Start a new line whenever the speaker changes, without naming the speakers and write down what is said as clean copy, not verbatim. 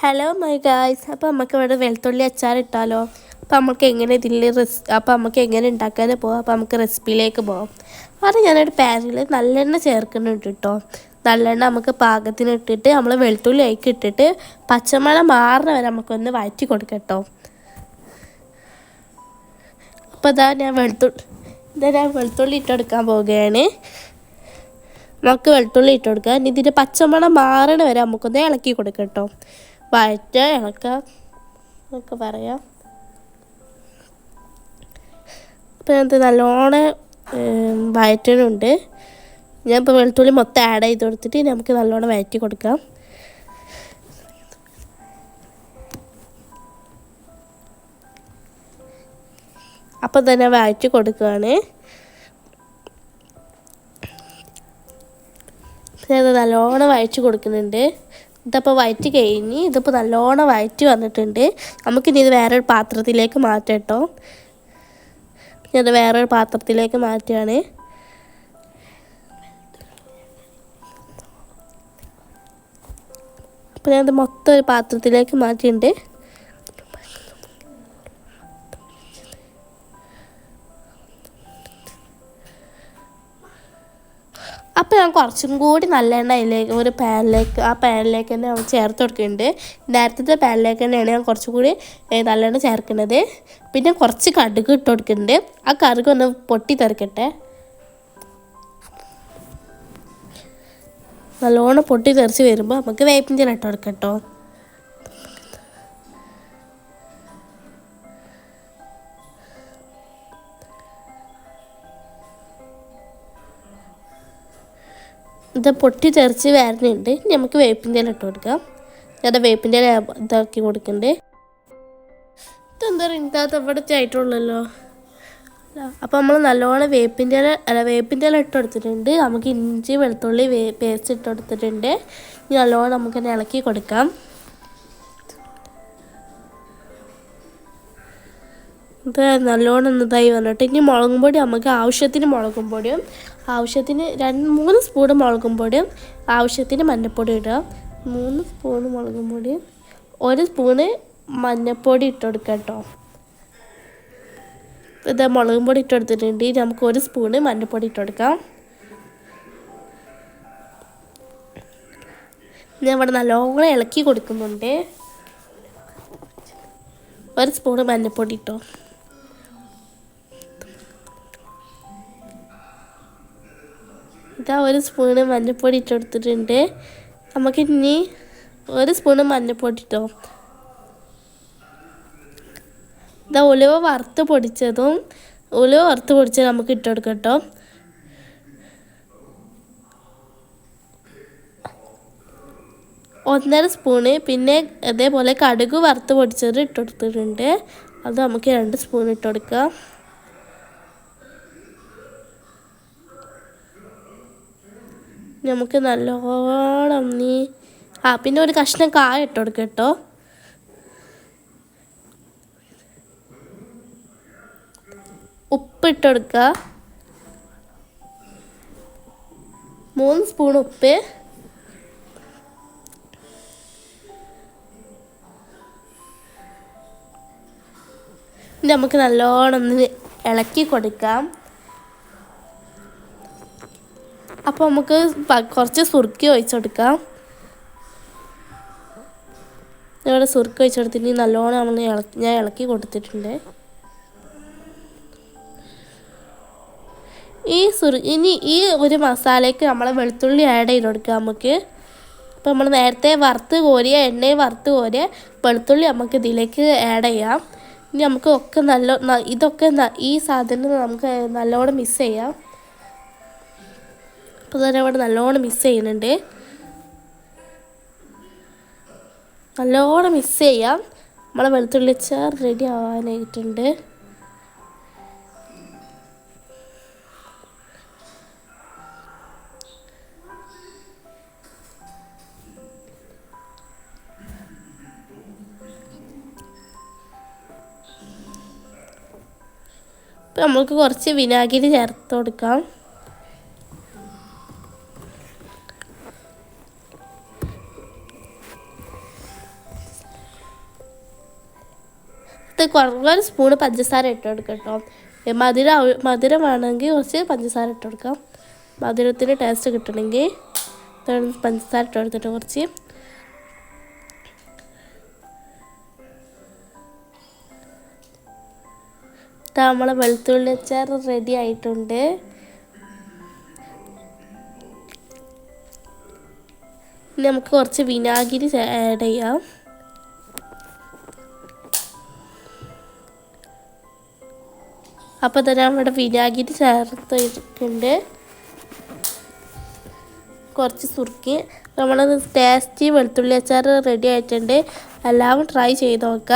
Hello my guys. അപ്പോൾ നമുക്ക് ഇവിടെ വെളുത്തുള്ളി അച്ചാർ ഇട്ടാലോ? അപ്പോൾ നമുക്ക് എങ്ങനെ ഉണ്ടാക്കാനും പോകാം. അപ്പോൾ നമുക്ക് റെസിപ്പിയിലേക്ക് പോകാം. അത് ഞാനൊരു പാനിൽ നല്ലെണ്ണ ചേർക്കുന്നുണ്ട് കേട്ടോ. നല്ലെണ്ണ നമുക്ക് പാകത്തിന് ഇട്ടിട്ട് നമ്മൾ വെളുത്തുള്ളി അതിലേക്ക് ഇട്ടിട്ട് പച്ചമണം മാറുന്ന വരെ നമുക്കൊന്ന് വഴറ്റി കൊടുക്കാം കേട്ടോ. അപ്പോൾ ഞാൻ വെളുത്തുള്ളി ഇട്ടെടുക്കാൻ പോവുകയാണ്. നമുക്ക് വെളുത്തുള്ളി ഇട്ട് കൊടുക്കുക. ഇനി ഇതിൻ്റെ പച്ചമണം മാറണ വരെ നമുക്കൊന്ന് ഇളക്കി കൊടുക്കാം കേട്ടോ. ഇളക്കാം എന്നൊക്കെ പറയാം. അപ്പോൾ ഞാനത് നല്ലോണം വഴറ്റണുണ്ട്. ഞാനിപ്പോൾ വെളുത്തുള്ളി മൊത്തം ആഡ് ചെയ്ത് കൊടുത്തിട്ട് നമുക്ക് നല്ലോണം വഴറ്റി കൊടുക്കാം. അപ്പോൾ തന്നെ വഴറ്റി കൊടുക്കുകയാണ്. ഞാനത് നല്ലോണം വഴറ്റി കൊടുക്കുന്നുണ്ട്. ഇതിപ്പോൾ വഴറ്റി കഴിഞ്ഞ് ഇതിപ്പോൾ നല്ലോണം വഴറ്റി വന്നിട്ടുണ്ട്. നമുക്കിനി ഇത് വേറൊരു പാത്രത്തിലേക്ക് മാറ്റാം കേട്ടോ. ഞാനത് വേറൊരു പാത്രത്തിലേക്ക് മാറ്റുകയാണ്. അപ്പോൾ ഞാനത് മൊത്തം ഒരു പാത്രത്തിലേക്ക് മാറ്റിയിട്ടുണ്ട്. അപ്പോൾ ഞാൻ കുറച്ചും കൂടി നല്ലെണ്ണ അതിലേക്ക് ഒരു പാനിലേക്ക് തന്നെ ചേർത്ത് കൊടുക്കുന്നുണ്ട്. നേരത്തെ പാനിലേക്ക് തന്നെയാണ് ഞാൻ കുറച്ചും കൂടി നല്ലെണ്ണ ചേർക്കുന്നത്. പിന്നെ കുറച്ച് കടുക് ഇട്ട് കൊടുക്കുന്നുണ്ട്. ആ കടുക് ഒന്ന് പൊട്ടി തെറിക്കട്ടെ. നല്ലോണം പൊട്ടി തെറിച്ച് വരുമ്പോൾ നമുക്ക് വേപ്പിൻ്റെ ഇല ഇട്ട് കൊടുക്കാം കേട്ടോ. ഇത് പൊട്ടി തെറിച്ച് വരുന്നുണ്ട്. നമുക്ക് വേപ്പിൻ്റെ ഇല ഇട്ട് കൊടുക്കാം. ഞാൻ വേപ്പിൻ്റെ ഇല ഇതാക്കി കൊടുക്കുന്നുണ്ട്. ഇതെന്താ ഇന്നത്തെ ഇവിടെ ആയിട്ടുള്ളല്ലോ. അപ്പോൾ നമ്മൾ നല്ലോണം വേപ്പിൻ്റെ ഇല ഇട്ട് കൊടുത്തിട്ടുണ്ട്. നമുക്ക് ഇഞ്ചി വെളുത്തുള്ളി പേസ്റ്റ് ഇട്ട് കൊടുത്തിട്ടുണ്ട്. ഇനി നല്ലോണം നമുക്കിനെ ഇളക്കി കൊടുക്കാം. ഇത് നല്ലോണം ഇതായി വന്നിട്ട് ഇനി മുളകും പൊടി നമുക്ക് ആവശ്യത്തിന് മുളകും പൊടിയും ആവശ്യത്തിന് 2-3 സ്പൂൺ മുളകും പൊടിയും ആവശ്യത്തിന് മഞ്ഞൾപ്പൊടി ഇടുക. 3 സ്പൂൺ മുളകും പൊടിയും 1 സ്പൂണ് മഞ്ഞൾപ്പൊടി ഇട്ട് കൊടുക്കുക കേട്ടോ. ഇത് മുളകും പൊടി ഇട്ട് കൊടുത്തിട്ടുണ്ട്. നമുക്ക് 1 സ്പൂണ് മഞ്ഞൾപ്പൊടി ഇട്ട് കൊടുക്കാം. ഞാൻ ഇവിടെ നല്ലോണം ഇളക്കി കൊടുക്കുന്നുണ്ട്. 1 സ്പൂണ് മഞ്ഞൾപ്പൊടി ഇട്ടോ. ഇതാ 1 സ്പൂണ് മഞ്ഞൾപ്പൊടി ഇട്ട് കൊടുത്തിട്ടുണ്ട്. നമുക്കിനി 1 സ്പൂണ് മഞ്ഞൾപ്പൊടി ഇട്ടോ. ഇതാ ഉലുവ വറുത്ത് പൊടിച്ചത് നമുക്ക് ഇട്ട് കൊടുക്കാം കേട്ടോ. ഒന്നര സ്പൂണ് പിന്നെ അതേപോലെ കടുക് വറുത്ത് പൊടിച്ചത് ഇട്ട് കൊടുത്തിട്ടുണ്ട്. അത് നമുക്ക് 2 സ്പൂൺ ഇട്ട് കൊടുക്കാം. നമുക്ക് നല്ലോണം പിന്നെ ഒരു കഷ്ണം കായ ഇട്ട് കൊടുക്കാം കേട്ടോ. ഉപ്പ് ഇട്ട് കൊടുക്കുക. 3 സ്പൂൺ ഉപ്പ്. നമുക്ക് നല്ലോണം ഇളക്കി കൊടുക്കാം. അപ്പോൾ നമുക്ക് കുറച്ച് സുർക്കി ഒഴിച്ച് കൊടുക്കാം. ഇവിടെ സുർക്കി ഒഴിച്ച് കൊടുത്തിട്ട് നല്ലോണം ഞാൻ ഇളക്കി കൊടുത്തിട്ടുണ്ട്. ഇനി ഈ ഒരു മസാലയ്ക്ക് നമ്മൾ വെളുത്തുള്ളി ആഡ് ചെയ്ത് കൊടുക്കുക നമുക്ക്. അപ്പോൾ നമ്മൾ നേരത്തെ എണ്ണയിൽ വറുത്ത് കോരിയ വെളുത്തുള്ളി നമുക്ക് ഇതിലേക്ക് ആഡ് ചെയ്യാം. ഇനി നമുക്ക് ഇതൊക്കെ ഈ സാധനം നമുക്ക് നല്ലോണം മിക്സ് ചെയ്യാം. അപ്പോൾ തന്നെ ഇവിടെ നല്ലോണം മിക്സ് ചെയ്യുന്നുണ്ട്. നല്ലോണം മിക്സ് ചെയ്യാം. നമ്മളെ വെളുത്തുള്ളി അച്ചാർ റെഡി ആവാനായിട്ടുണ്ട്. ഇപ്പം നമുക്ക് കുറച്ച് വിനാഗിരി ചേർത്ത് കൊടുക്കാം. കുറഞ്ഞൊരു സ്പൂണ് പഞ്ചസാര ഇട്ട് കൊടുക്കാം കേട്ടോ. മധുരമാണെങ്കിൽ കുറച്ച് പഞ്ചസാര ഇട്ട് കൊടുക്കാം. മധുരത്തിന് ടേസ്റ്റ് കിട്ടണമെങ്കിൽ പഞ്ചസാര ഇട്ട് കൊടുത്തിട്ട് കുറച്ച്. നമ്മളെ വെളുത്തുള്ളി അച്ചാർ റെഡി ആയിട്ടുണ്ട്. ഇനി നമുക്ക് കുറച്ച് വിനാഗിരി ആഡ് ചെയ്യാം. അപ്പോൾ തന്നെ നമ്മുടെ വിനാഗിരി ചേർത്തിട്ടുണ്ട്. കുറച്ച് സുർക്കി. നമ്മളത് ടേസ്റ്റി വെളുത്തുള്ളി അച്ചാർ റെഡി ആയിട്ടുണ്ട്. എല്ലാവരും ട്രൈ ചെയ്ത് നോക്കാം.